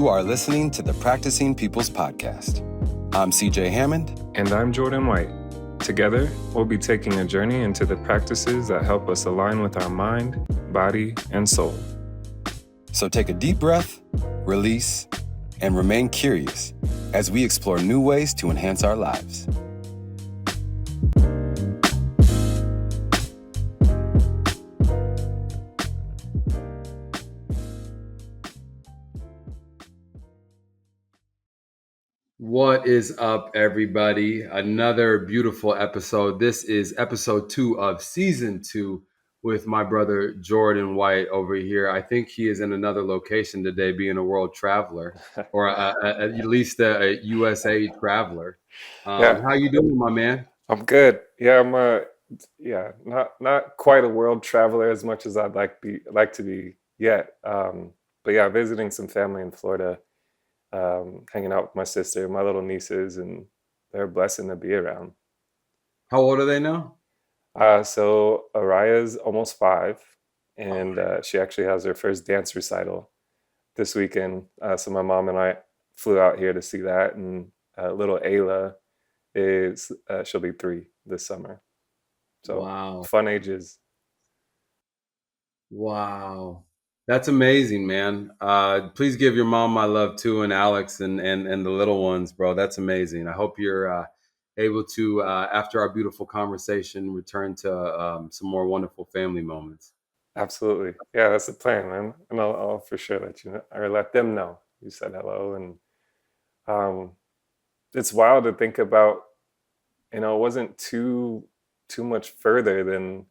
You are listening to the Practicing People's Podcast. I'm CJ Hammond. And I'm Jordan White. Together, we'll be taking a journey into the practices that help us align with our mind, body, and soul. So take a deep breath, release, and remain curious as we explore new ways to enhance our lives. What is up, everybody? Another beautiful episode. This is episode 2 of season 2 with my brother Jordan White over here. I think he is in another location today, being a world traveler, or at least a USA traveler. How you doing, my man? I'm good. Yeah, not quite a world traveler as much as I'd like to be yet. But yeah, visiting some family in Florida. Hanging out with my sister, my little nieces, and they're a blessing to be around. How old are they now? So Araya's almost 5, and she actually has her first dance recital this weekend. So my mom and I flew out here to see that, and little Ayla she'll be 3 this summer. So wow, fun ages. Wow. That's amazing, man. Please give your mom my love too, and Alex and the little ones, bro. That's amazing. I hope you're able to, after our beautiful conversation, return to some more wonderful family moments. Absolutely. Yeah, that's the plan, man. And I'll for sure let you know, or let them know you said hello. And it's wild to think about, it wasn't too much further than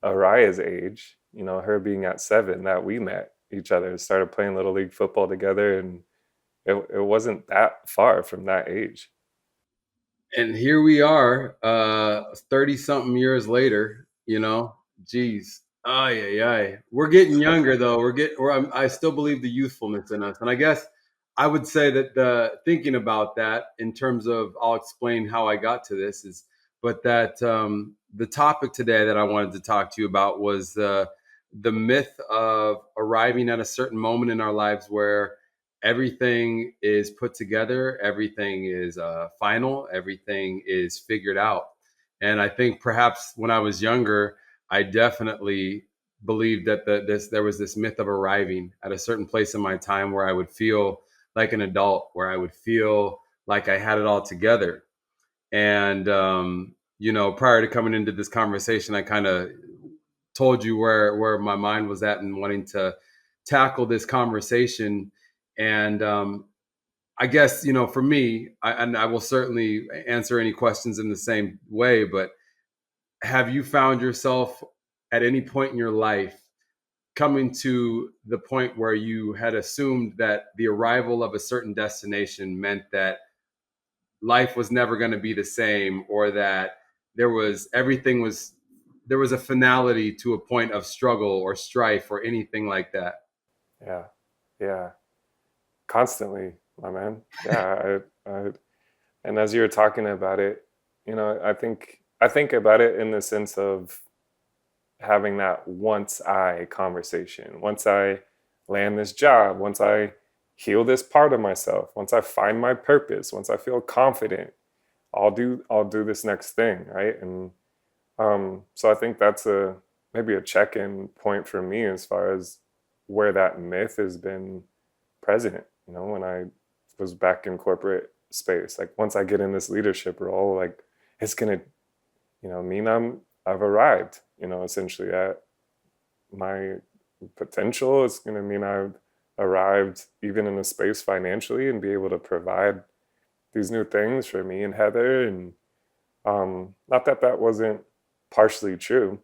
Araya's age, her being at 7, that we met each other, started playing Little League football together, and it wasn't that far from that age. And here we are, 30-something years later, geez. Ay. We're getting younger, though. I still believe the youthfulness in us. And I guess I would say that thinking about that in terms of, I'll explain how I got to this, but that the topic today that I wanted to talk to you about was the myth of arriving at a certain moment in our lives where everything is put together, everything is final, everything is figured out. And I think perhaps when I was younger, I definitely believed that there was this myth of arriving at a certain place in my time where I would feel like an adult, where I would feel like I had it all together. And prior to coming into this conversation, I kind of told you where my mind was at and wanting to tackle this conversation. And I guess, for me, I will certainly answer any questions in the same way, but have you found yourself at any point in your life coming to the point where you had assumed that the arrival of a certain destination meant that life was never going to be the same, or that there was a finality to a point of struggle or strife or anything like that? Yeah. Constantly, my man. Yeah. And as you were talking about it, I think about it in the sense of having that once I conversation. Once I land this job, once I heal this part of myself, once I find my purpose, once I feel confident, I'll do this next thing, right? And so I think that's maybe a check-in point for me as far as where that myth has been present. When I was back in corporate space, like once I get in this leadership role, like it's gonna, mean I've arrived, essentially at my potential. It's gonna mean I've arrived even in a space financially and be able to provide these new things for me and Heather. And not that wasn't partially true,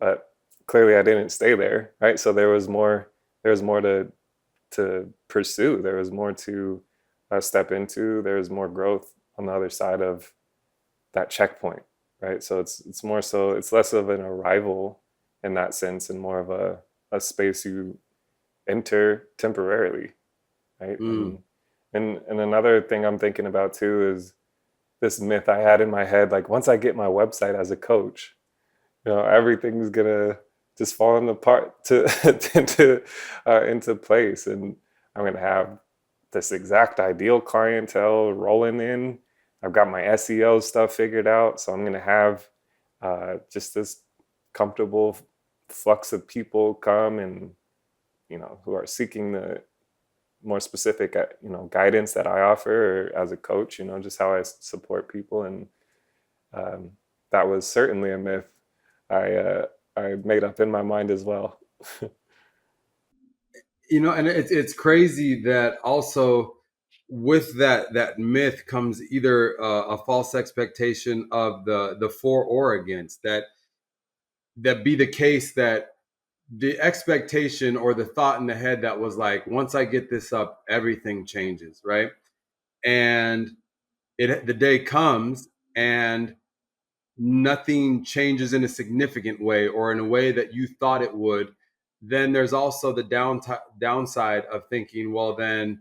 but clearly I didn't stay there, right? So there was more to pursue. There was more to step into. There was more growth on the other side of that checkpoint, right? So it's more so, it's less of an arrival in that sense and more of a space you enter temporarily, right? And another thing I'm thinking about too is this myth I had in my head, like once I get my website as a coach, everything's gonna just fall into place. And I'm going to have this exact ideal clientele rolling in. I've got my SEO stuff figured out. So I'm going to have just this comfortable flux of people come and, who are seeking the more specific, guidance that I offer as a coach, just how I support people. And that was certainly a myth I made up in my mind as well. And it's crazy that also with that myth comes either a false expectation of the for or against that be the case, that the expectation or the thought in the head that was like, once I get this up, everything changes, right? And the day comes and nothing changes in a significant way or in a way that you thought it would. Then there's also the downside of thinking, well, then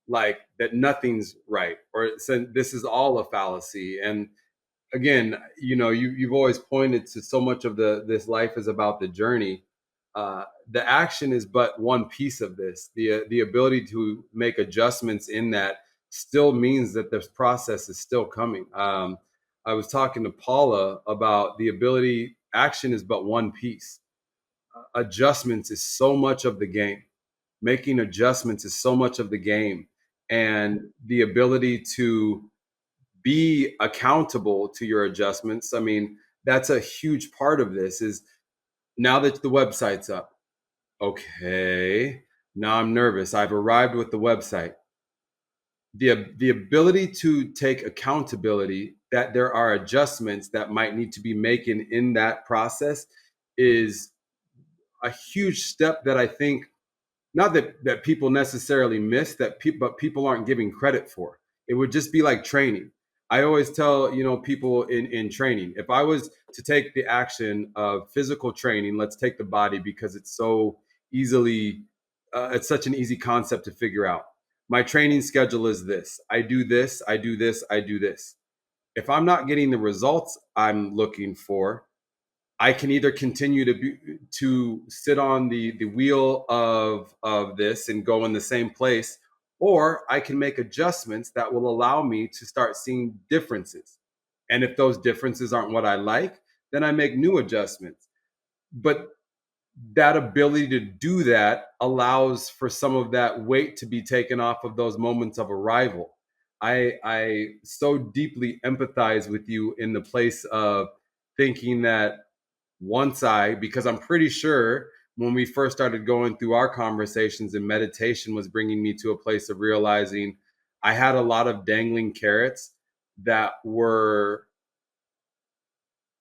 like that nothing's right, or this is all a fallacy. And again, you've always pointed to so much of this life is about the journey. The action is but one piece of this. The ability to make adjustments in that still means that this process is still coming. I was talking to Paula about the ability. Action is but one piece. Adjustments is so much of the game. Making adjustments is so much of the game, and the ability to be accountable to your adjustments. I mean, that's a huge part of this. Is now that the website's up, okay, now I'm nervous. I've arrived with the website. The ability to take accountability that there are adjustments that might need to be making in that process is a huge step that I think, not that people necessarily miss, but people aren't giving credit for. It would just be like training. I always tell people in training, if I was to take the action of physical training, let's take the body because it's so easily it's such an easy concept to figure out. My training schedule is this: I do this, I do this, I do this. If I'm not getting the results I'm looking for, I can either continue to sit on the wheel of this and go in the same place, or I can make adjustments that will allow me to start seeing differences. And if those differences aren't what I like, then I make new adjustments. But that ability to do that allows for some of that weight to be taken off of those moments of arrival. I so deeply empathize with you in the place of thinking that because I'm pretty sure when we first started going through our conversations and meditation was bringing me to a place of realizing I had a lot of dangling carrots that were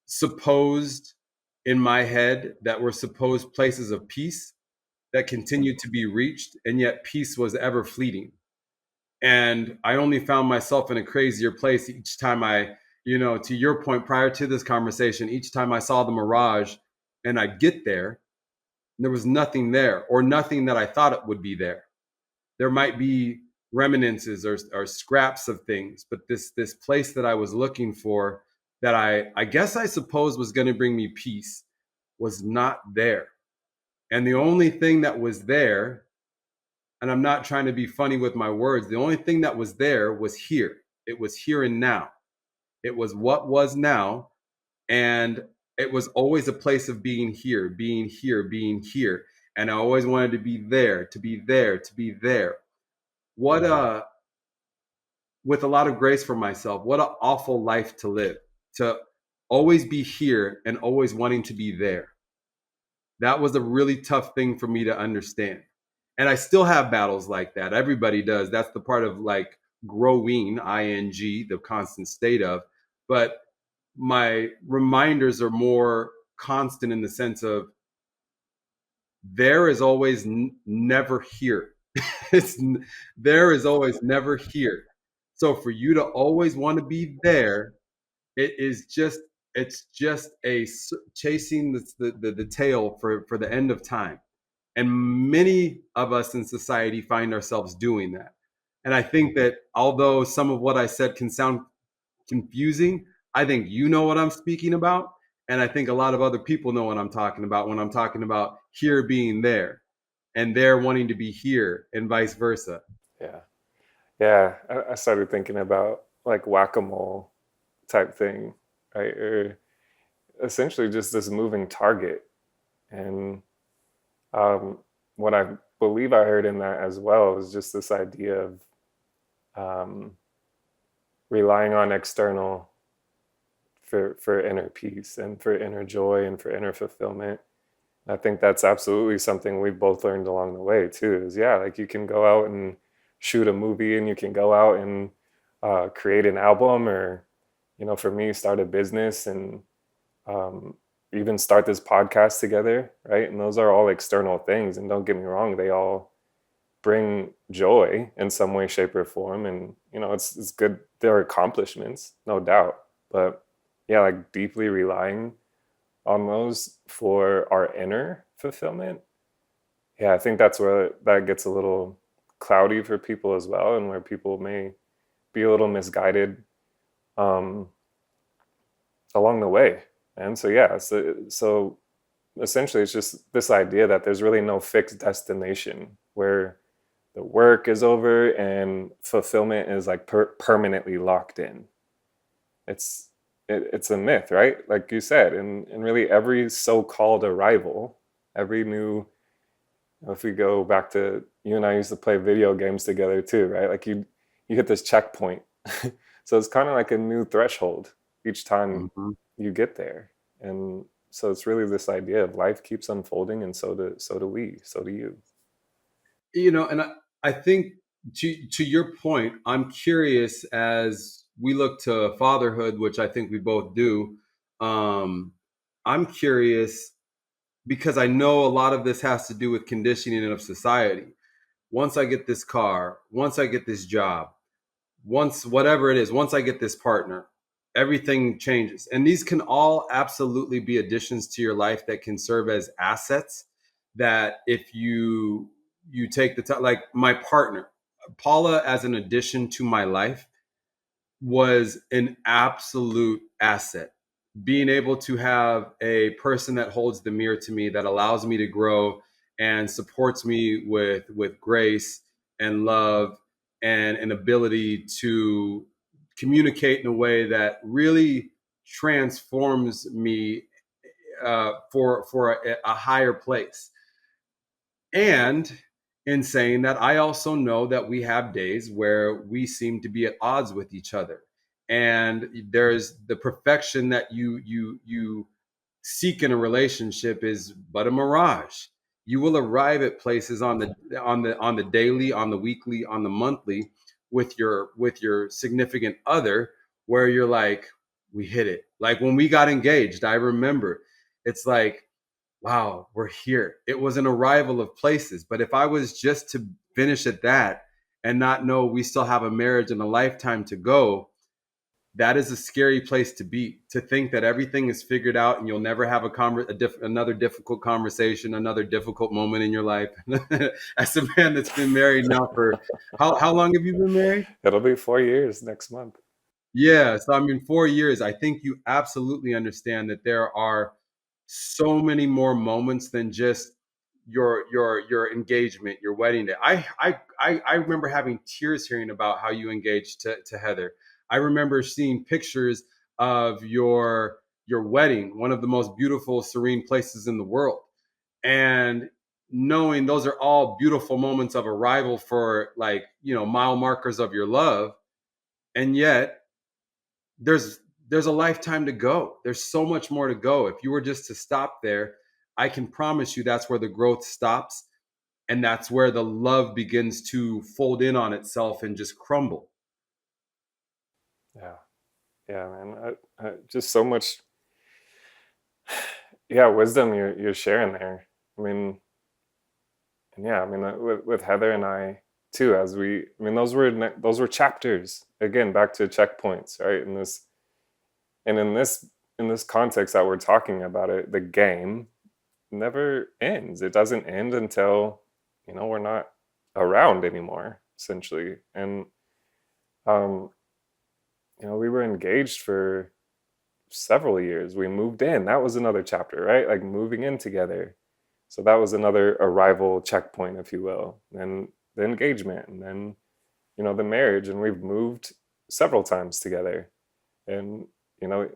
supposed in my head, that were supposed places of peace that continued to be reached, and yet peace was ever fleeting. And I only found myself in a crazier place each time to your point prior to this conversation, each time I saw the mirage and I'd get there, there was nothing there, or nothing that I thought it would be there. There might be reminiscences or scraps of things, but this place that I was looking for, that I guess I suppose was going to bring me peace, was not there. And the only thing that was there, and I'm not trying to be funny with my words, the only thing that was there was here. It was here and now. It was what was now. And it was always a place of being here, being here, being here. And I always wanted to be there, to be there, to be there. What with a lot of grace for myself, what an awful life to live, to always be here and always wanting to be there. That was a really tough thing for me to understand. And I still have battles like that. Everybody does. That's the part of like growing, ing, the constant state of. But my reminders are more constant in the sense of there is always never here. There is always never here. So for you to always want to be there, it's just a chasing the tail for the end of time. And many of us in society find ourselves doing that. And I think that although some of what I said can sound confusing, I think you know what I'm speaking about. And I think a lot of other people know what I'm talking about when I'm talking about here being there. and they're wanting to be here, and vice versa. Yeah. Yeah. I started thinking about like whack-a-mole type thing, right? Or essentially just this moving target. And um, what I believe I heard in that as well is just this idea of um, relying on external for inner peace and for inner joy and for inner fulfillment. I think that's absolutely something we've both learned along the way too. Is yeah, like you can go out and shoot a movie, and you can go out and create an album, or for me, start a business, and um, even start this podcast together, right? And those are all external things. And don't get me wrong, they all bring joy in some way, shape, or form. And it's good. There are accomplishments, no doubt. But yeah, like deeply relying on those for our inner fulfillment. Yeah, I think that's where that gets a little cloudy for people as well, and where people may be a little misguided um, along the way. And so, yeah, so essentially, it's just this idea that there's really no fixed destination where the work is over and fulfillment is like permanently locked in. It's a myth, right? Like you said, and really every so-called arrival, every new, if we go back to, you and I used to play video games together too, right? Like you hit this checkpoint. So it's kind of like a new threshold each time Mhm. you get there. And so it's really this idea of life keeps unfolding, and so do we, so do you. And I think to your point, I'm curious as we look to fatherhood, which I think we both do. Um, I'm curious because I know a lot of this has to do with conditioning of society. Once I get this car, once I get this job, once whatever it is, once I get this partner, everything changes. And these can all absolutely be additions to your life that can serve as assets that if you take the time, like my partner, Paula, as an addition to my life, was an absolute asset. Being able to have a person that holds the mirror to me, that allows me to grow and supports me with grace and love and an ability to communicate in a way that really transforms me for a higher place. And in saying that, I also know that we have days where we seem to be at odds with each other. And there's the perfection that you seek in a relationship is but a mirage. You will arrive at places on the daily, on the weekly, on the monthly with your significant other where you're like, we hit it. Like when we got engaged, I remember it's like, wow, we're here. It was an arrival of places. But if I was just to finish at that and not know we still have a marriage and a lifetime to go, that is a scary place to be. To think that everything is figured out and you'll never have another difficult conversation, another difficult moment in your life. As a man that's been married now for how long have you been married? It'll be 4 years next month. Yeah, so I mean, 4 years. I think you absolutely understand that there are so many more moments than just your engagement, your wedding day. I remember having tears hearing about how you engaged to Heather. I remember seeing pictures of your wedding, one of the most beautiful, serene places in the world, and knowing those are all beautiful moments of arrival for, like, mile markers of your love, and yet there's there's a lifetime to go. There's so much more to go. If you were just to stop there, I can promise you that's where the growth stops, and that's where the love begins to fold in on itself and just crumble. Yeah, yeah, man. Just so much, yeah, wisdom you're sharing there. I mean, and yeah, I mean, with Heather and I too, I mean, those were chapters. Again, back to checkpoints, right? In this context that we're talking about, it, the game never ends. It doesn't end until we're not around anymore, essentially. And um, we were engaged for several years. We moved in. That was another chapter, right? Like moving in together. So that was another arrival checkpoint, if you will. And the engagement, and then, the marriage. And we've moved several times together. And,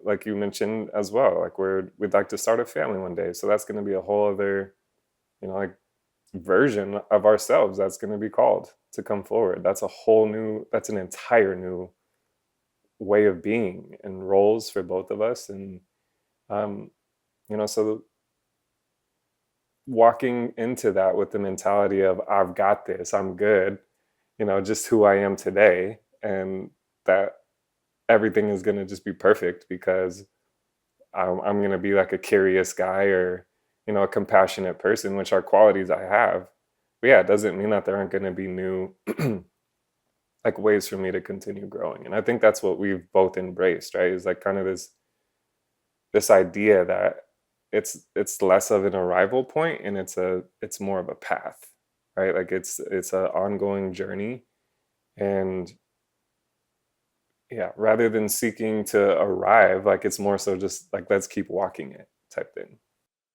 like you mentioned as well, like we'd like to start a family one day. So that's going to be a whole other, like version of ourselves that's going to be called to come forward. That's an entire new way of being and roles for both of us. And, so walking into that with the mentality of I've got this, I'm good, just who I am today, and that everything is going to just be perfect because I'm going to be like a curious guy, or a compassionate person, which are qualities I have. But yeah, it doesn't mean that there aren't going to be new like ways for me to continue growing. And I think that's what we've both embraced, right? Is like kind of this idea that it's less of an arrival point, and it's more of a path, right? Like it's an ongoing journey. And yeah, rather than seeking to arrive, like it's more so just like let's keep walking it type thing.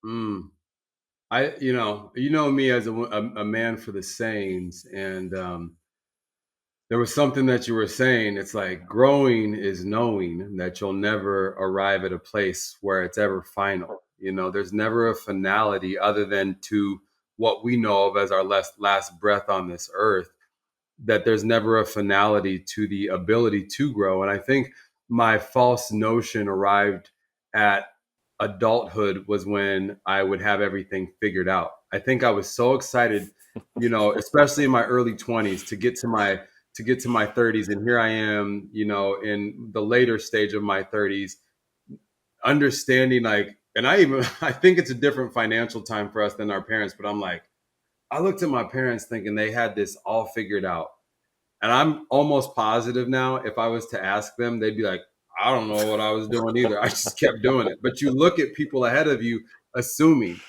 Mm. Me as a man for the sayings, and there was something that you were saying. It's like growing is knowing that you'll never arrive at a place where it's ever final. There's never a finality other than to what we know of as our last breath on this earth, that there's never a finality to the ability to grow. And I think my false notion arrived at adulthood was when I would have everything figured out. I think I was so excited, especially in my early 20s to get to my 30s, and here I am, in the later stage of my 30s, understanding like, and I think it's a different financial time for us than our parents, but I'm like, I looked at my parents thinking they had this all figured out. And I'm almost positive now, if I was to ask them, they'd be like, I don't know what I was doing either. I just kept doing it. But you look at people ahead of you assuming.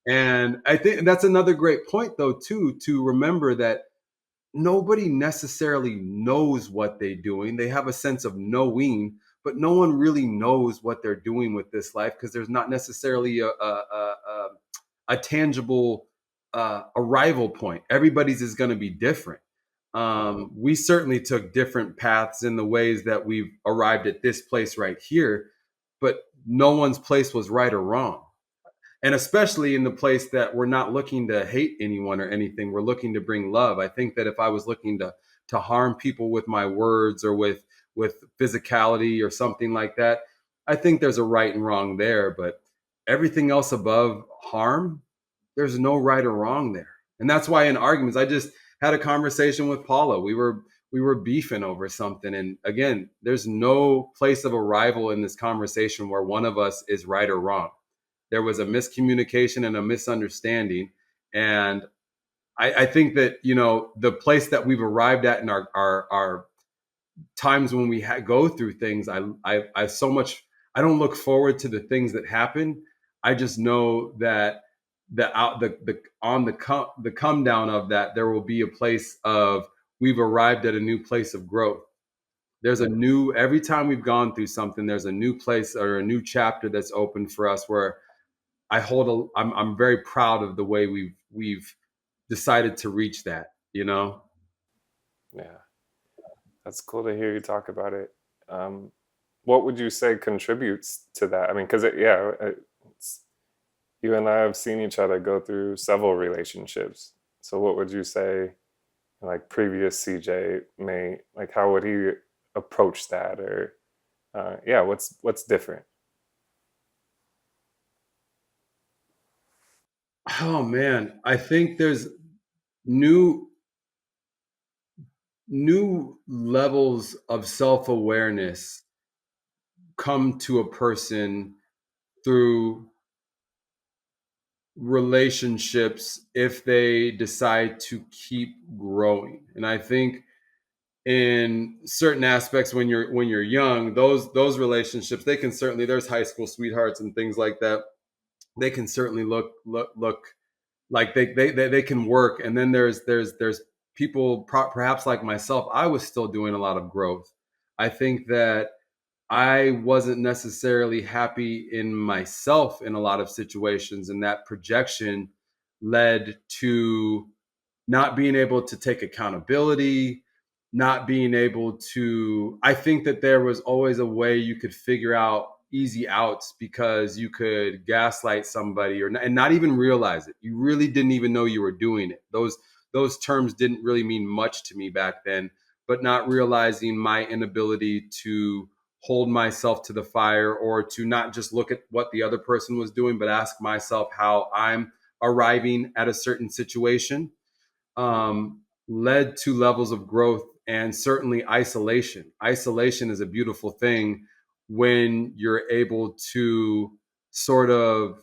And I think that's another great point, though, too, to remember that nobody necessarily knows what they're doing. They have a sense of knowing, but no one really knows what they're doing with this life because there's not necessarily a tangible arrival point. Everybody's is going to be different. We certainly took different paths in the ways that we've arrived at this place right here, but no one's place was right or wrong. And especially in the place that we're not looking to hate anyone or anything, we're looking to bring love. I think that if I was looking to harm people with my words or with physicality or something like that, I think there's a right and wrong there. But everything else above harm, there's no right or wrong there. And that's why in arguments, I just had a conversation with Paula. We were beefing over something. And again, there's no place of arrival in this conversation where one of us is right or wrong. There was a miscommunication and a misunderstanding. And I think that, the place that we've arrived at in our times when we go through things, I so much, I don't look forward to the things that happen. I just know that the come down of that, there will be a place of, we've arrived at a new place of growth. There's every time we've gone through something, there's a new place or a new chapter that's open for us where I'm very proud of the way we've decided to reach that. Yeah, that's cool to hear you talk about it. What would you say contributes to that? I mean, because you and I have seen each other go through several relationships. So what would you say, like previous CJ may, like how would he approach that, or yeah, what's different? Oh man, I think there's new new levels of self-awareness come to a person through relationships if they decide to keep growing. And I think in certain aspects, when you're young, those relationships, they can certainly, there's high school sweethearts and things like that, they can certainly look like they can work. And then there's people, perhaps like myself, I was still doing a lot of growth. I think that I wasn't necessarily happy in myself in a lot of situations, and that projection led to not being able to take accountability, not being able to, I think that there was always a way you could figure out easy outs because you could gaslight somebody and not even realize it. You really didn't even know you were doing it. Those terms didn't really mean much to me back then, but not realizing my inability to hold myself to the fire, or to not just look at what the other person was doing, but ask myself how I'm arriving at a certain situation, led to levels of growth, and certainly isolation. Isolation is a beautiful thing when you're able to sort of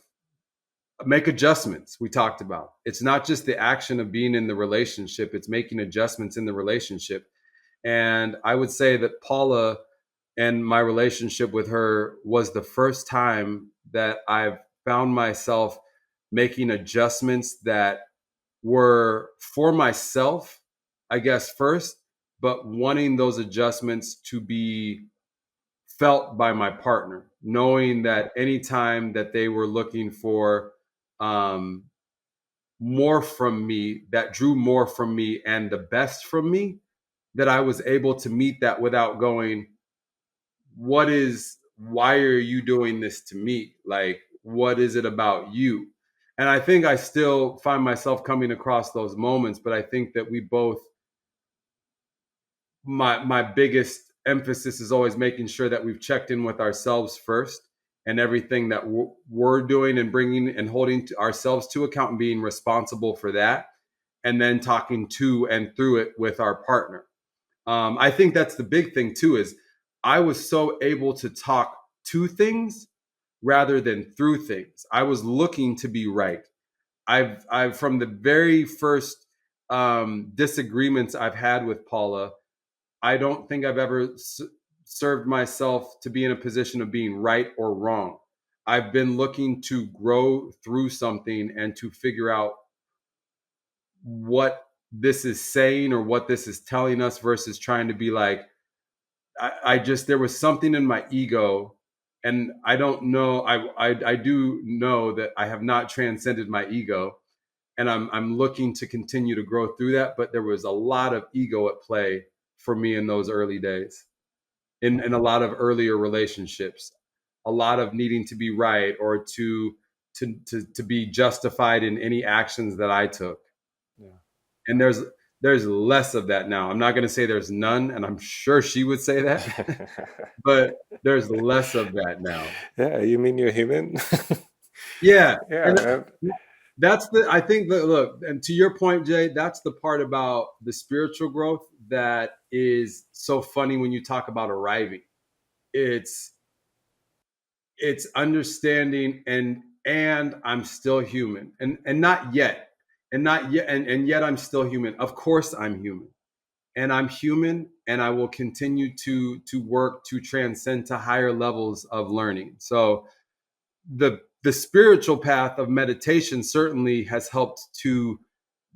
make adjustments. We talked about it's not just the action of being in the relationship, it's making adjustments in the relationship. And I would say that Paula and my relationship with her was the first time that I've found myself making adjustments that were for myself, I guess, first, but wanting those adjustments to be felt by my partner, knowing that anytime that they were looking for um, more from me, that drew more from me and the best from me, that I was able to meet that without going, why are you doing this to me? Like, what is it about you? And I think I still find myself coming across those moments, but I think that we both, my biggest emphasis is always making sure that we've checked in with ourselves first, and everything that we're doing and bringing and holding to ourselves to account and being responsible for that, and then talking to and through it with our partner. I think that's the big thing too, is I was so able to talk to things rather than through things. I was looking to be right. I've from the very first disagreements I've had with Paula, I don't think I've ever served myself to be in a position of being right or wrong. I've been looking to grow through something and to figure out what this is saying or what this is telling us, versus trying to be like, I just, there was something in my ego, and I don't know, I do know that I have not transcended my ego, and I'm looking to continue to grow through that. But there was a lot of ego at play for me in those early days, in a lot of earlier relationships, a lot of needing to be right, or to be justified in any actions that I took. Yeah. And there's less of that now. I'm not going to say there's none, and I'm sure she would say that, but there's less of that now. Yeah, you mean you're human? Yeah. Yeah, And man. I think that, look, and to your point, Jay, that's the part about the spiritual growth that is so funny when you talk about arriving. It's understanding, and I'm still human, and not yet, and yet I'm still human. Of course I'm human, and I'm human, and I will continue to work to transcend to higher levels of learning. So the spiritual path of meditation certainly has helped to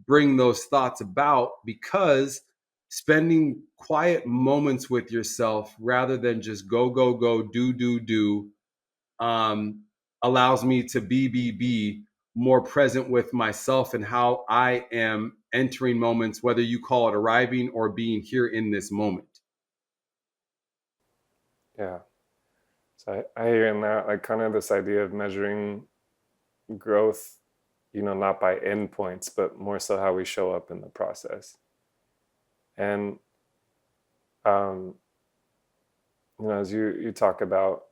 bring those thoughts about, because spending quiet moments with yourself rather than just go do um, allows me to be more present with myself and how I am entering moments, whether you call it arriving or being here in this moment. Yeah. So I hear in that, like, kind of this idea of measuring growth, not by endpoints, but more so how we show up in the process. And um, as you talk about,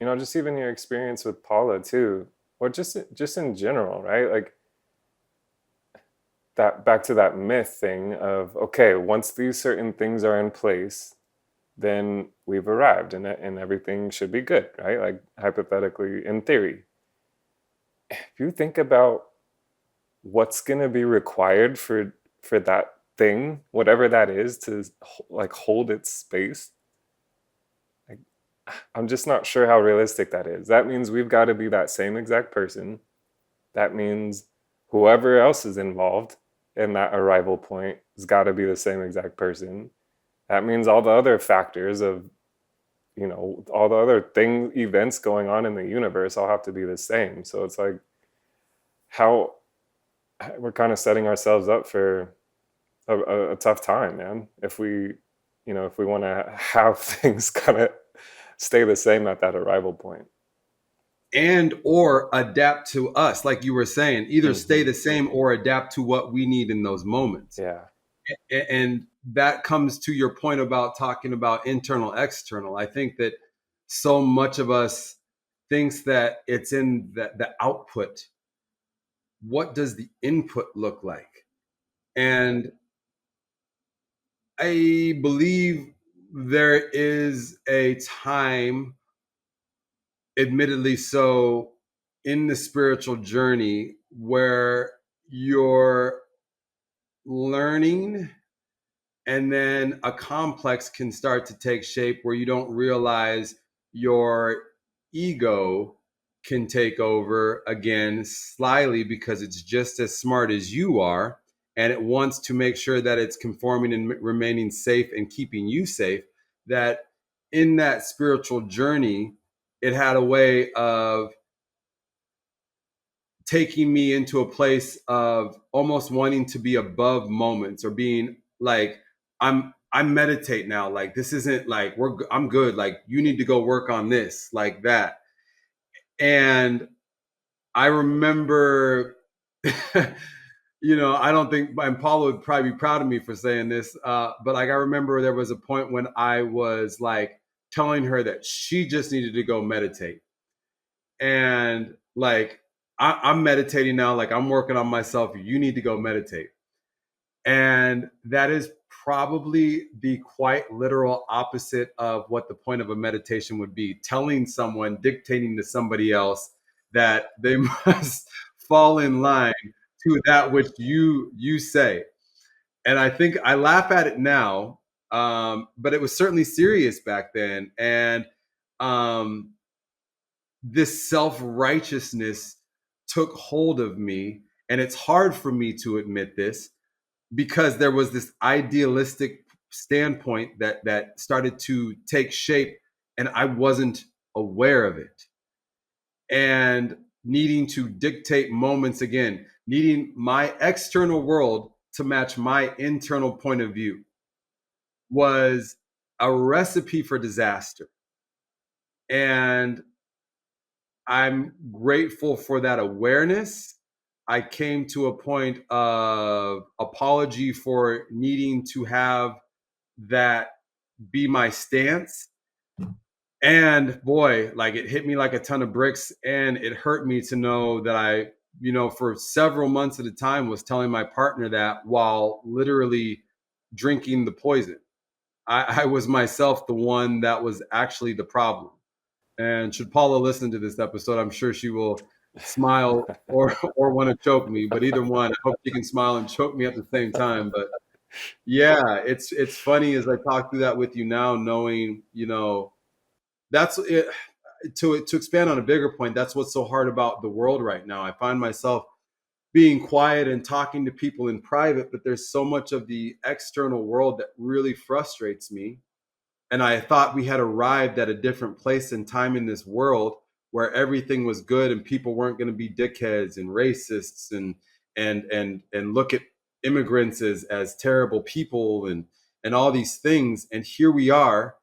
just even your experience with Paula too, or just in general, right? Like, that, back to that myth thing of, okay, once these certain things are in place, then we've arrived, and everything should be good, right? Like, hypothetically, in theory. If you think about what's going to be required for that thing, whatever that is, to like hold its space, like, I'm just not sure how realistic that is. That means we've got to be that same exact person. That means whoever else is involved in that arrival point has got to be the same exact person. That means all the other factors of, all the other events going on in the universe all have to be the same. So it's like, how we're kind of setting ourselves up for a tough time, man. If we, if we want to have things kind of stay the same at that arrival point. And or adapt to us, like you were saying, either stay Mm-hmm. the same or adapt to what we need in those moments. Yeah. And that comes to your point about talking about internal, external. I think that so much of us thinks that it's in the output. What does the input look like? And I believe there is a time, admittedly so, in the spiritual journey where you're learning, and then a complex can start to take shape where you don't realize your ego can take over again slyly because it's just as smart as you are, and it wants to make sure that it's conforming and remaining safe and keeping you safe. That in that spiritual journey, it had a way of taking me into a place of almost wanting to be above moments, or being like, I meditate now, like this isn't like I'm good, like you need to go work on this, like that. And I remember I don't think, and Paula would probably be proud of me for saying this, but like I remember there was a point when I was like telling her that she just needed to go meditate. And like, I'm meditating now, like I'm working on myself, you need to go meditate. And that is probably the quite literal opposite of what the point of a meditation would be: telling someone, dictating to somebody else that they must fall in line to that which you say. And I think I laugh at it now, but it was certainly serious back then. And um, this self-righteousness took hold of me, and it's hard for me to admit this because there was this idealistic standpoint that started to take shape, and I wasn't aware of it. And needing to dictate moments again, needing my external world to match my internal point of view, was a recipe for disaster. And I'm grateful for that awareness. I came to a point of apology for needing to have that be my stance. And boy, like it hit me like a ton of bricks, and it hurt me to know that I, for several months at a time was telling my partner that while literally drinking the poison. I was myself the one that was actually the problem. And should Paula listen to this episode, I'm sure she will smile or want to choke me. But either one, I hope she can smile and choke me at the same time. But yeah, it's funny as I talk through that with you now, knowing that's it. To expand on a bigger point, that's what's so hard about the world right now. I find myself being quiet and talking to people in private, but there's so much of the external world that really frustrates me. And I thought we had arrived at a different place and time in this world where everything was good and people weren't going to be dickheads and racists and look at immigrants as terrible people and all these things. And here we are.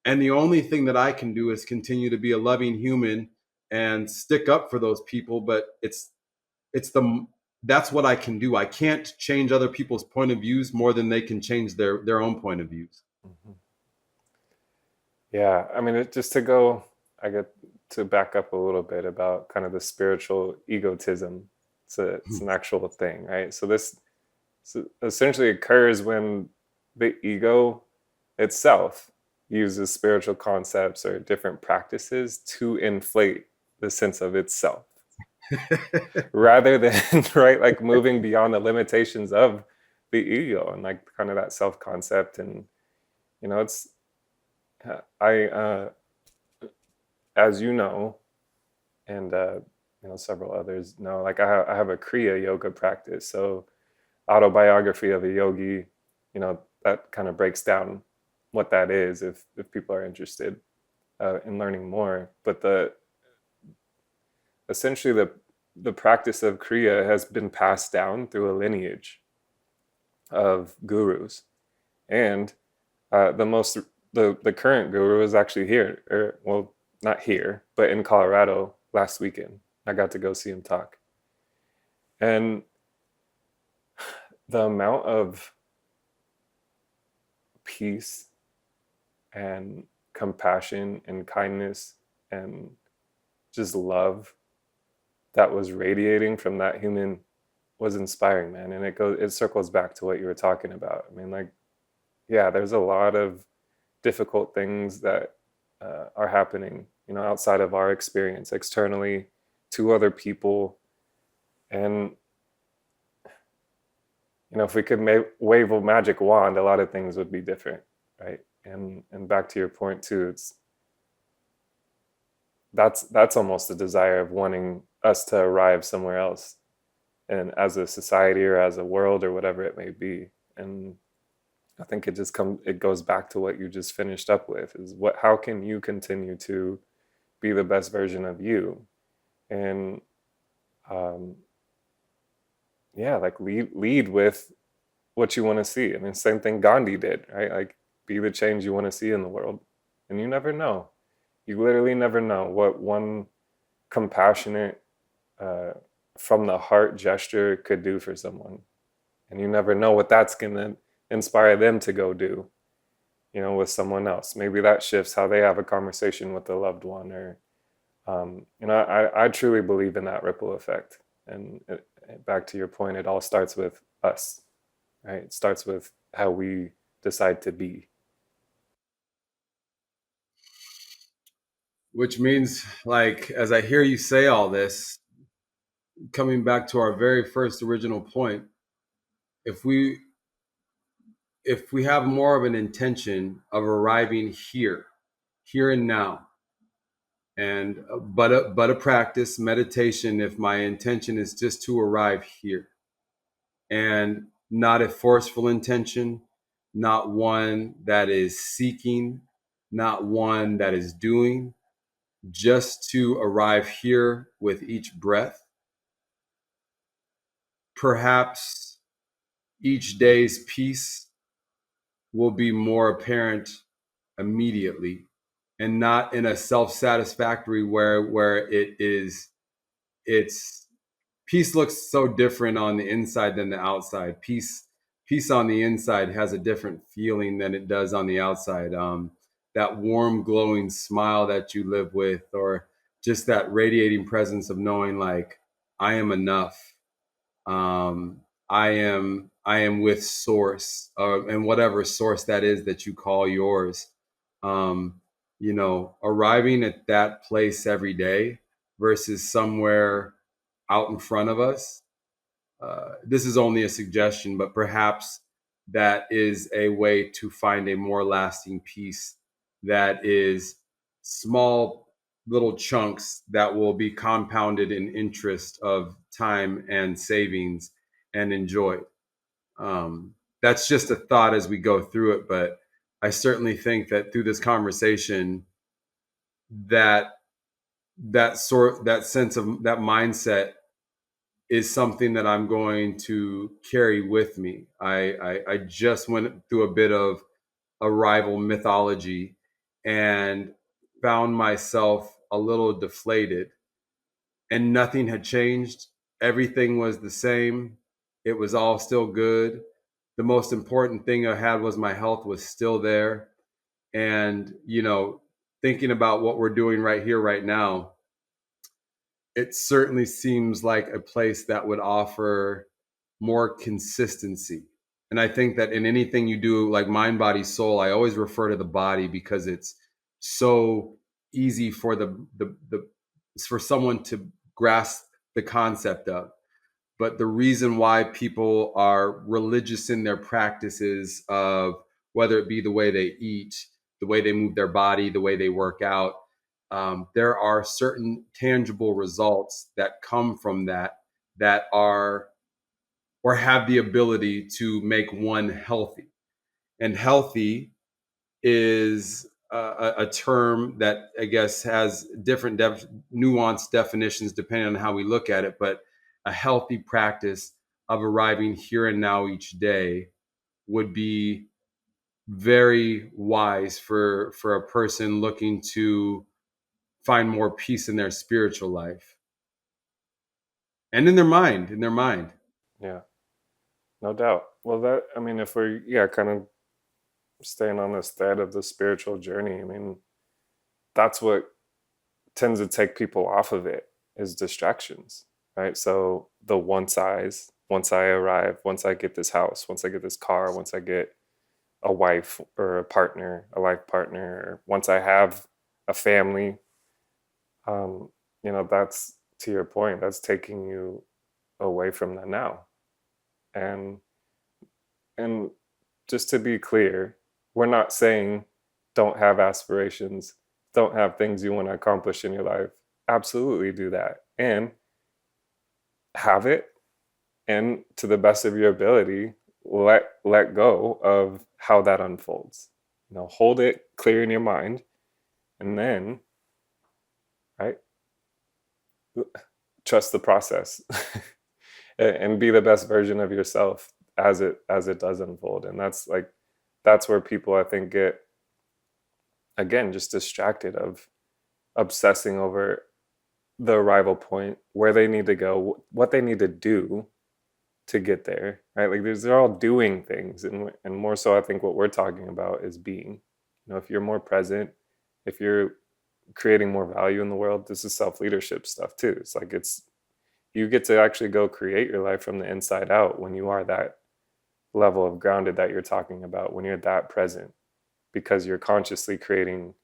And the only thing that I can do is continue to be a loving human and stick up for those people. But it's the that's what I can do. I can't change other people's point of views more than they can change their own point of views. Mm-hmm. Yeah, I mean, I get to back up a little bit about kind of the spiritual egotism. It's an actual thing, right? So this essentially occurs when the ego itself uses spiritual concepts or different practices to inflate the sense of itself. Rather than, right, like moving beyond the limitations of the ego and like kind of that self-concept. And, it's, as you know, and, several others know, like I have a Kriya yoga practice. So autobiography of a yogi, that kind of breaks down what that is if people are interested in learning more. But essentially the practice of Kriya has been passed down through a lineage of gurus, and the current guru is actually here, or well, not here, but in Colorado last weekend. I got to go see him talk, and the amount of peace and compassion and kindness and just love that was radiating from that human was inspiring, man. And it circles back to what you were talking about. I mean, like, yeah, there's a lot of difficult things that are happening, outside of our experience, externally to other people. And if we could wave a magic wand, a lot of things would be different, right? And back to your point too, that's almost the desire of wanting us to arrive somewhere else, and as a society or as a world or whatever it may be. And I think it goes back to what you just finished up with, is how can you continue to be the best version of you? And yeah, like lead with what you want to see. I mean, same thing Gandhi did, right? Like, be the change you want to see in the world. And you never know. You literally never know what one compassionate, from the heart gesture could do for someone. And you never know what that's going to inspire them to go do, with someone else. Maybe that shifts how they have a conversation with a loved one, or, I truly believe in that ripple effect. And back to your point, it all starts with us, right? It starts with how we decide to be. Which means, like, as I hear you say all this, coming back to our very first original point, if we have more of an intention of arriving here and now, and but a practice meditation, if my intention is just to arrive here, and not a forceful intention, not one that is seeking, not one that is doing, just to arrive here with each breath, perhaps each day's peace will be more apparent immediately, and not in a self-satisfactory where it's peace looks so different on the inside than the outside. Peace on the inside has a different feeling than it does on the outside. That warm, glowing smile that you live with, or just that radiating presence of knowing, like, I am enough. I am with source, and whatever source that is that you call yours. Arriving at that place every day versus somewhere out in front of us. This is only a suggestion, but perhaps that is a way to find a more lasting peace that is small little chunks that will be compounded in interest of time and savings and enjoy. That's just a thought as we go through it, but I certainly think that through this conversation, that that sense of that mindset is something that I'm going to carry with me. I just went through a bit of arrival mythology and found myself a little deflated, and nothing had changed. Everything was the same. It was all still good. The most important thing I had was my health was still there. And, thinking about what we're doing right here, right now, it certainly seems like a place that would offer more consistency. And I think that in anything you do, like mind, body, soul, I always refer to the body because it's so easy for for someone to grasp the concept of. But the reason why people are religious in their practices of whether it be the way they eat, the way they move their body, the way they work out, there are certain tangible results that come from that are or have the ability to make one healthy. And healthy is a term that I guess has different nuanced definitions depending on how we look at it, but a healthy practice of arriving here and now each day would be very wise for a person looking to find more peace in their spiritual life and in their mind. Yeah, no doubt. Well, I mean, if we're, kind of staying on this thread of the spiritual journey, I mean, that's what tends to take people off of it is distractions, right? So once I arrive, once I get this house, once I get this car, once I get a wife or a partner, a life partner, or once I have a family, that's, to your point, that's taking you away from the now. And and just to be clear, we're not saying don't have aspirations, don't have things you want to accomplish in your life. Absolutely do that. And have it, and to the best of your ability, let go of how that unfolds. Hold it clear in your mind, and then, right, trust the process and be the best version of yourself as it does unfold. And that's where people, I think, get, again, just distracted of obsessing over the arrival point, where they need to go, what they need to do to get there, right? Like they're all doing things, and more so, I think what we're talking about is being. If you're more present, if you're creating more value in the world, this is self-leadership stuff too. It's like you get to actually go create your life from the inside out when you are that level of grounded that you're talking about, when you're that present, because you're consciously creating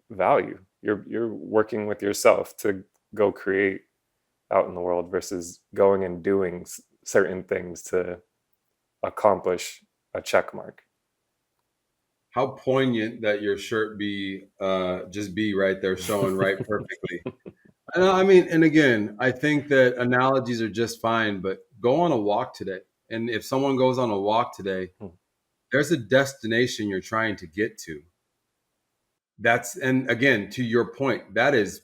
value. You're working with yourself to go create out in the world versus going and doing certain things to accomplish a check mark. How poignant that your shirt be just be right there showing right perfectly. I mean, and again, I think that analogies are just fine, but go on a walk today. And if someone goes on a walk today, there's a destination you're trying to get to. And again, to your point, that is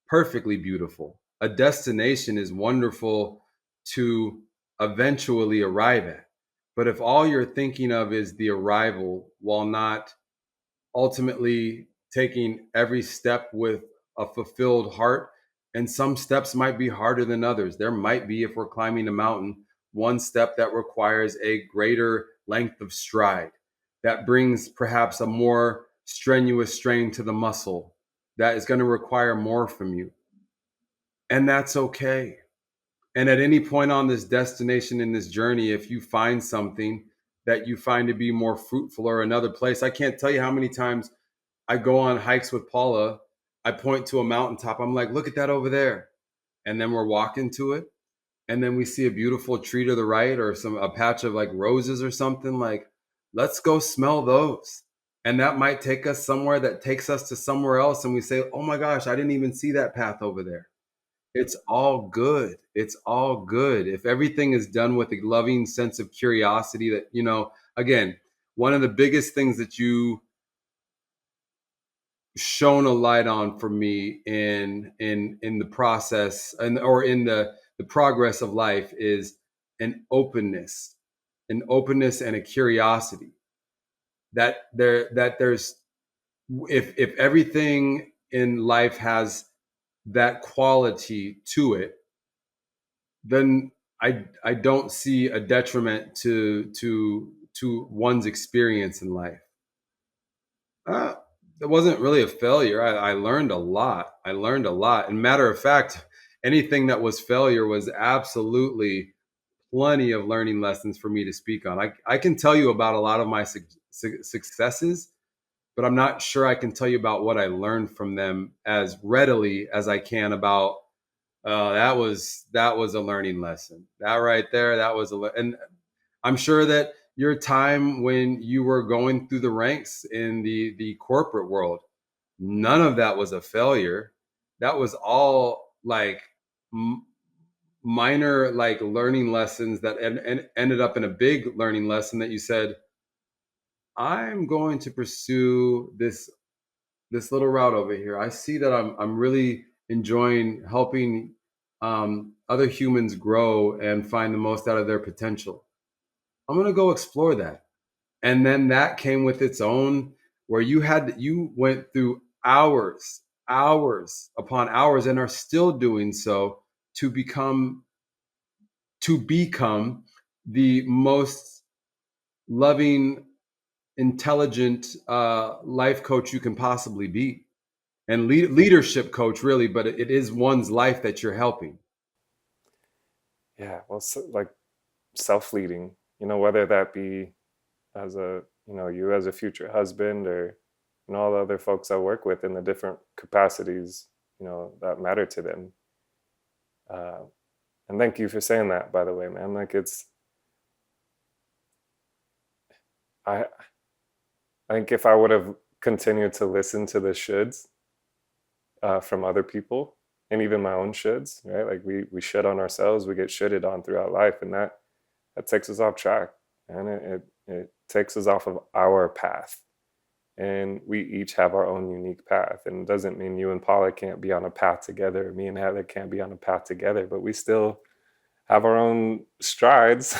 perfectly beautiful. A destination is wonderful to eventually arrive at. But if all you're thinking of is the arrival while not ultimately taking every step with a fulfilled heart, and some steps might be harder than others. There might be, if we're climbing a mountain, one step that requires a greater length of stride, that brings perhaps a more strenuous strain to the muscle, that is going to require more from you. And that's okay. And at any point on this destination in this journey, if you find something that you find to be more fruitful or another place, I can't tell you how many times I go on hikes with Paula. I point to a mountaintop. I'm like, look at that over there. And then we're walking to it. And then we see a beautiful tree to the right or a patch of like roses or something. Like, let's go smell those. And that might take us somewhere that takes us to somewhere else. And we say, oh my gosh, I didn't even see that path over there. It's all good. It's all good. If everything is done with a loving sense of curiosity that, again, one of the biggest things that you shone a light on for me in the process or in the progress of life is an openness and a curiosity that there's if everything in life has that quality to it, then I don't see a detriment to one's experience in life. It wasn't really a failure. I learned a lot. And matter of fact, anything that was failure was absolutely plenty of learning lessons for me to speak on. I can tell you about a lot of my successes, but I'm not sure I can tell you about what I learned from them as readily as I can about that was a learning lesson. That right there, and I'm sure that your time when you were going through the ranks in the corporate world, none of that was a failure. That was all like minor like learning lessons that ended up in a big learning lesson that you said, I'm going to pursue this this little route over here. I see that I'm really enjoying helping other humans grow and find the most out of their potential. I'm gonna go explore that. And then that came with its own, where you went through hours upon hours, and are still doing so to become the most loving, intelligent life coach you can possibly be, and leadership coach, really. But it is one's life that you're helping. Yeah, well, so, like self-leading, whether that be as you as a future husband, or all the other folks I work with in the different capacities, that matter to them. Uh, and thank you for saying that, by the way, man. Like I, I think if I would have continued to listen to the shoulds from other people, and even my own shoulds, right? Like we should on ourselves, we get shoulded on throughout life, and that takes us off track, and it takes us off of our path. And we each have our own unique path, and it doesn't mean you and Paula can't be on a path together, me and Heather can't be on a path together, but we still have our own strides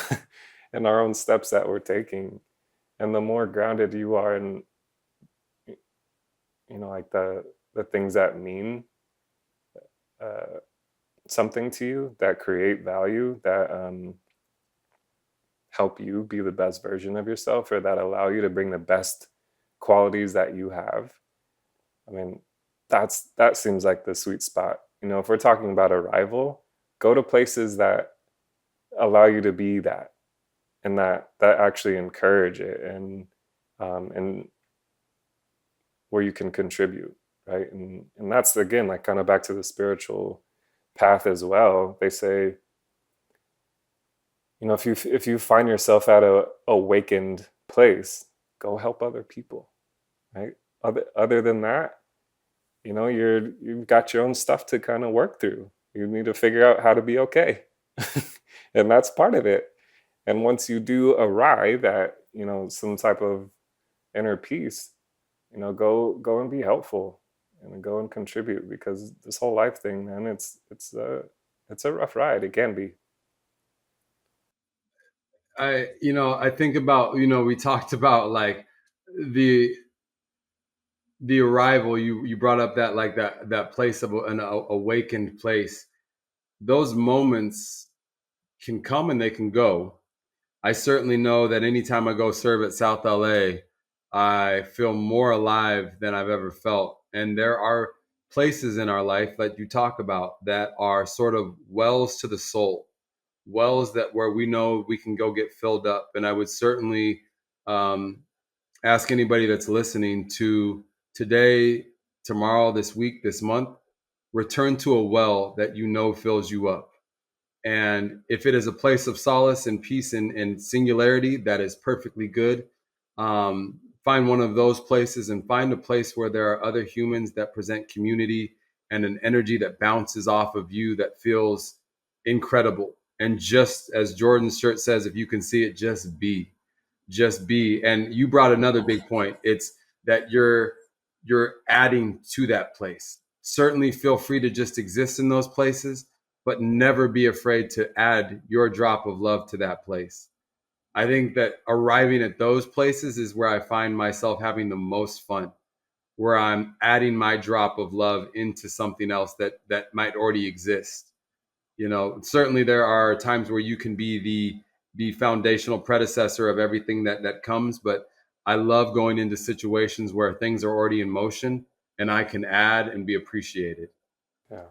and our own steps that we're taking. And the more grounded you are in, like the things that mean uh, something to you, that create value, that help you be the best version of yourself, or that allow you to bring the best qualities that you have. I mean, that seems like the sweet spot. If we're talking about arrival, go to places that allow you to be that, and that actually encourage it, and where you can contribute, right? And that's, again, like kind of back to the spiritual path as well. They say, if you find yourself at a awakened place, go help other people, right? Other than that, you've got your own stuff to kind of work through. You need to figure out how to be okay. And that's part of it. And once you do arrive at, some type of inner peace, go and be helpful, and go and contribute, because this whole life thing, man, it's a rough ride. It can be. I think about, we talked about like the arrival. You brought up that, like that place of an awakened place. Those moments can come and they can go. I certainly know that anytime I go serve at South LA, I feel more alive than I've ever felt. And there are places in our life that you talk about that are sort of wells to the soul, wells that where we know we can go get filled up. And I would certainly um, ask anybody that's listening to today, tomorrow, this week, this month, return to a well that fills you up. And if it is a place of solace and peace and singularity, that is perfectly good. Find one of those places, and find a place where there are other humans that present community and an energy that bounces off of you that feels incredible. And just as Jordan's shirt says, if you can see it, just be. And you brought another big point. It's that you're adding to that place. Certainly feel free to just exist in those places, but never be afraid to add your drop of love to that place. I think that arriving at those places is where I find myself having the most fun, where I'm adding my drop of love into something else that might already exist. Certainly there are times where you can be the foundational predecessor of everything that comes, but I love going into situations where things are already in motion and I can add and be appreciated. Yeah,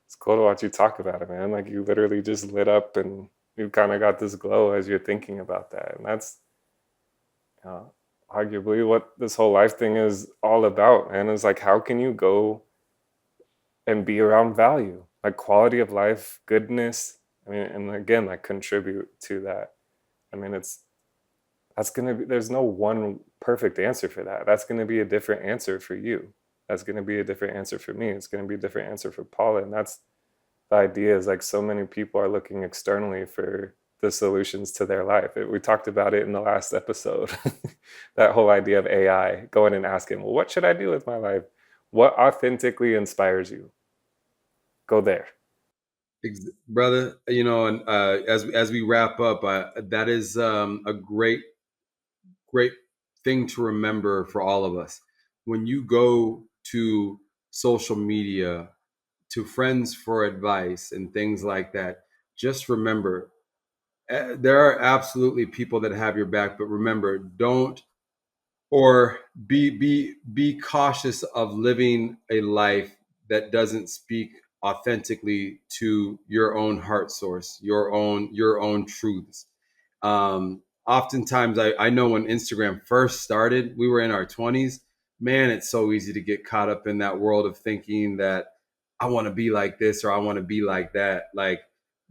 it's cool to watch you talk about it, man. Like, you literally just lit up, and you kind of got this glow as you're thinking about that. And that's uh, arguably what this whole life thing is all about, man. Is like, how can you go and be around value, like quality of life, goodness? I mean, and again, like, contribute to that. I mean, that's going to be, there's no one perfect answer for that. That's going to be a different answer for you. That's going to be a different answer for me. It's going to be a different answer for Paula. And that's the idea, is like, so many people are looking externally for the solutions to their life. We talked about it in the last episode. That whole idea of AI, going and asking, well, what should I do with my life? What authentically inspires you? Go there. Brother, you know, and as we wrap up, that is a great thing to remember for all of us. When you go to social media, to friends for advice and things like that, just remember there are absolutely people that have your back, but remember, don't or be cautious of living a life that doesn't speak authentically to your own heart source, your own truths. Oftentimes I know when Instagram first started, we were in our 20s. Man, it's so easy to get caught up in that world of thinking that I want to be like this or I want to be like that. Like,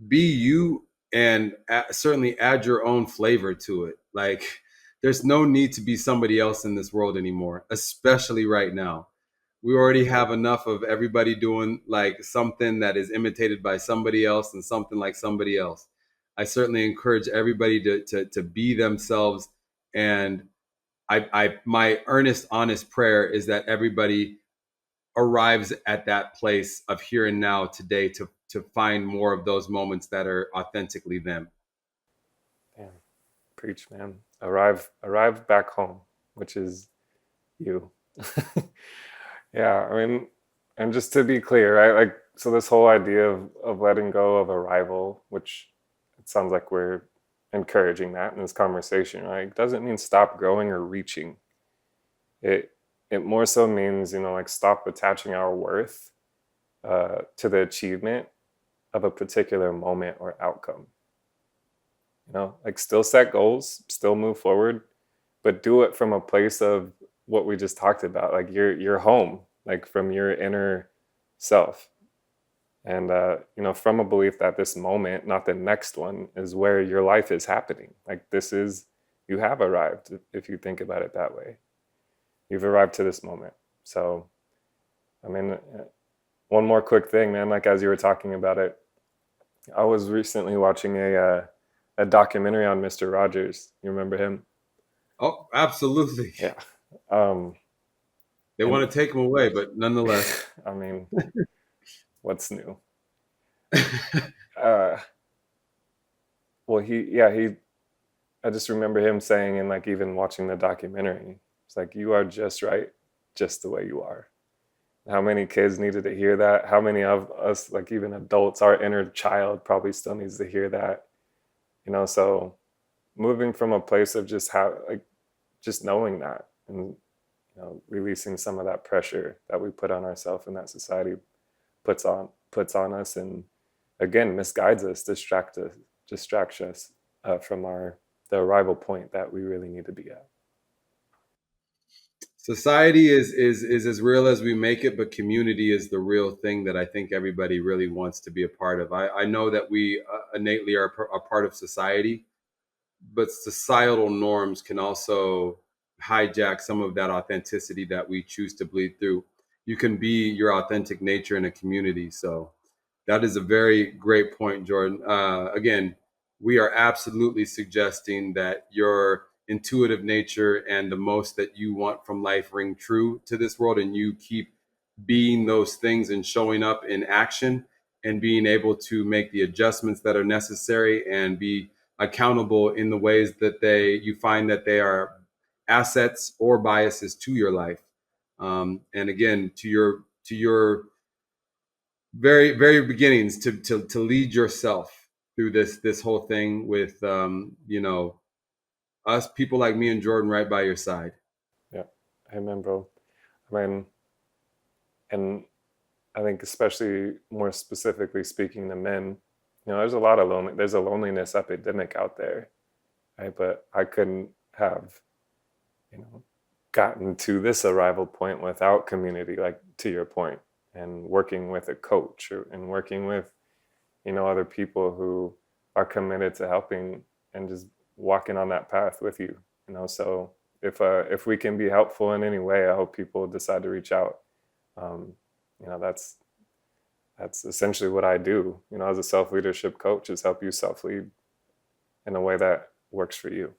be you, and certainly add your own flavor to it. Like, there's no need to be somebody else in this world anymore, especially right now. We already have enough of everybody doing like something that is imitated by somebody else and something like somebody else. I certainly encourage everybody to be themselves. And my earnest, honest prayer is that everybody arrives at that place of here and now today to find more of those moments that are authentically them. Damn. Preach, man. Arrive back home, which is you. Yeah, I mean, and just to be clear, right? Like, so this whole idea of letting go of arrival, which it sounds like we're encouraging that in this conversation, right? Doesn't mean stop growing or reaching. It it more so means, like, stop attaching our worth to the achievement of a particular moment or outcome. Like, still set goals, still move forward, but do it from a place of what we just talked about, like your home, like from your inner self. And from a belief that this moment, not the next one, is where your life is happening. Like, you have arrived, if you think about it that way. You've arrived to this moment. So, I mean, one more quick thing, man, like, as you were talking about it, I was recently watching a documentary on Mr. Rogers. You remember him? Oh, absolutely. Yeah. They want to take him away, but nonetheless. I mean, what's new? Well, I just remember him saying, and like even watching the documentary, it's like, you are just right, just the way you are. How many kids needed to hear that? How many of us, like even adults, our inner child probably still needs to hear that, so moving from a place of just knowing that, and releasing some of that pressure that we put on ourselves and that society puts on us, and again misguides us, distracts us from the arrival point that we really need to be at. Society is as real as we make it, but community is the real thing that I think everybody really wants to be a part of. I know that we innately are a part of society, but societal norms can also hijack some of that authenticity that we choose to bleed through. You can be your authentic nature in a community. So that is a very great point, Jordan. Again, we are absolutely suggesting that your intuitive nature and the most that you want from life ring true to this world, and you keep being those things and showing up in action and being able to make the adjustments that are necessary and be accountable in the ways that you find that they are assets or biases to your life. And again, to your very very beginnings, to lead yourself through this whole thing with us people like me and Jordan right by your side. Yeah, amen, bro. I mean, and I think, especially more specifically speaking to men, there's there's a loneliness epidemic out there, right? But I couldn't have, gotten to this arrival point without community, like to your point, and working with a coach, and working with, other people who are committed to helping and just walking on that path with you, So if we can be helpful in any way, I hope people decide to reach out. That's essentially what I do, as a self-leadership coach, is help you self-lead. in a way that works for you.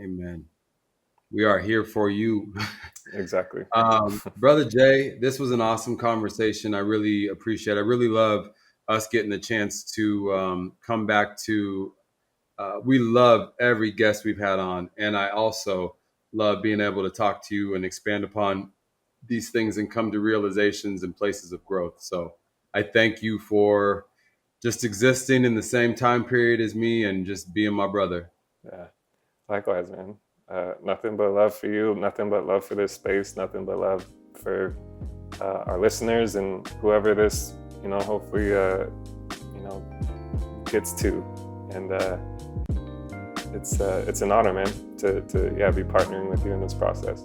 Amen. We are here for you. Exactly. Brother Jay, this was an awesome conversation. I really appreciate it. I really love us getting the chance to come back to, we love every guest we've had on. And I also love being able to talk to you and expand upon these things and come to realizations and places of growth. So I thank you for just existing in the same time period as me and just being my brother. Yeah. Likewise, man. Nothing but love for you. Nothing but love for this space. Nothing but love for our listeners and whoever this, hopefully, gets to. And it's an honor, man, to be partnering with you in this process.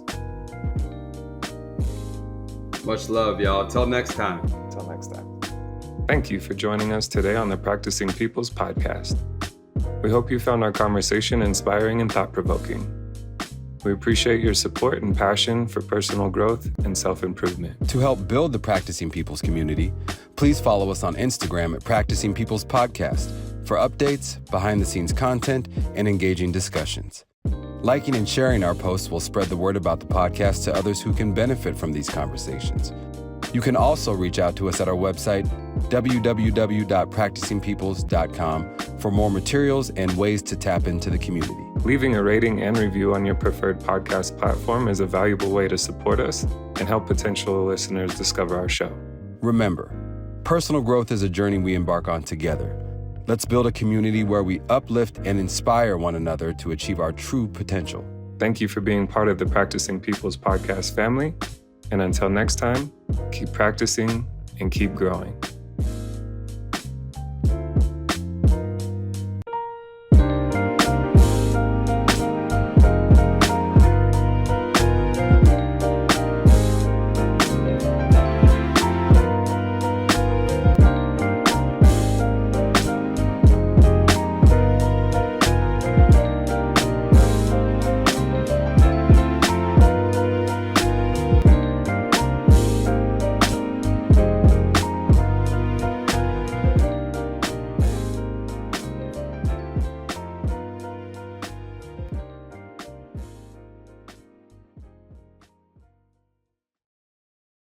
Much love, y'all. Till next time. Until next time. Thank you for joining us today on the Practicing Peoples podcast. We hope you found our conversation inspiring and thought-provoking. We appreciate your support and passion for personal growth and self-improvement. To help build the Practicing Peoples community, please follow us on Instagram at Practicing Peoples Podcast for updates, behind-the-scenes content, and engaging discussions. Liking and sharing our posts will spread the word about the podcast to others who can benefit from these conversations. You can also reach out to us at our website, www.practicingpeoples.com, for more materials and ways to tap into the community. Leaving a rating and review on your preferred podcast platform is a valuable way to support us and help potential listeners discover our show. Remember, personal growth is a journey we embark on together. Let's build a community where we uplift and inspire one another to achieve our true potential. Thank you for being part of the Practicing Peoples podcast family. And until next time, keep practicing and keep growing.